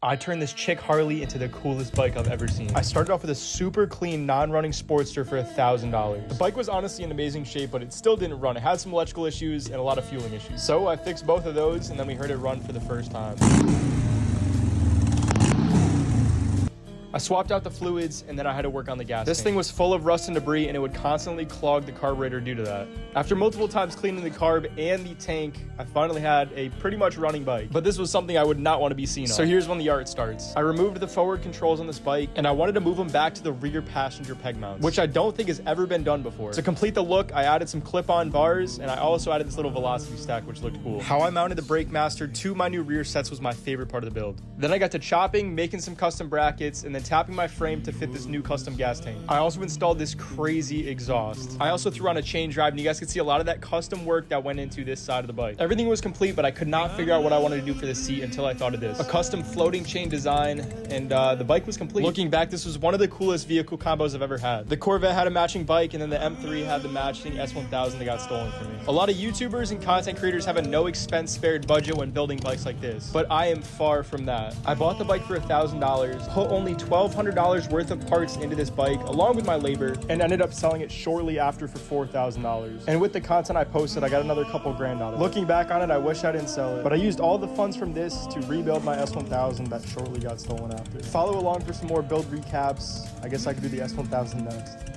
I turned this chick Harley into the coolest bike I've ever seen. I started off with a super clean, non-running Sportster for $1,000. The bike was honestly in amazing shape, but it still didn't run. It had some electrical issues and a lot of fueling issues. So I fixed both of those, and then we heard it run for the first time. I swapped out the fluids, and then I had to work on the gas tank. This thing was full of rust and debris, and it would constantly clog the carburetor due to that. After multiple times cleaning the carb and the tank, I finally had a pretty much running bike. But this was something I would not want to be seen on. So here's when the art starts. I removed the forward controls on this bike, and I wanted to move them back to the rear passenger peg mounts, which I don't think has ever been done before. To complete the look, I added some clip-on bars, and I also added this little velocity stack, which looked cool. How I mounted the brake master to my new rear sets was my favorite part of the build. Then I got to chopping, making some custom brackets, and then tapping my frame to fit this new custom gas tank. I also installed this crazy exhaust. I also threw on a chain drive, and you guys can see a lot of that custom work that went into this side of the bike. Everything was complete, but I could not figure out what I wanted to do for the seat until I thought of this. A custom floating chain design, and the bike was complete. Looking back, this was one of the coolest vehicle combos I've ever had. The Corvette had a matching bike, and then the M3 had the matching S1000 that got stolen from me. A lot of YouTubers and content creators have a no expense spared budget when building bikes like this, but I am far from that. I bought the bike for $1,000, put only $1,200 worth of parts into this bike along with my labor, and ended up selling it shortly after for $4,000. And with the content I posted, I got another couple grand out of it. Looking back on it, I wish I didn't sell it, but I used all the funds from this to rebuild my S1000 that shortly got stolen after. Follow along for some more build recaps. I guess I could do the S1000 next.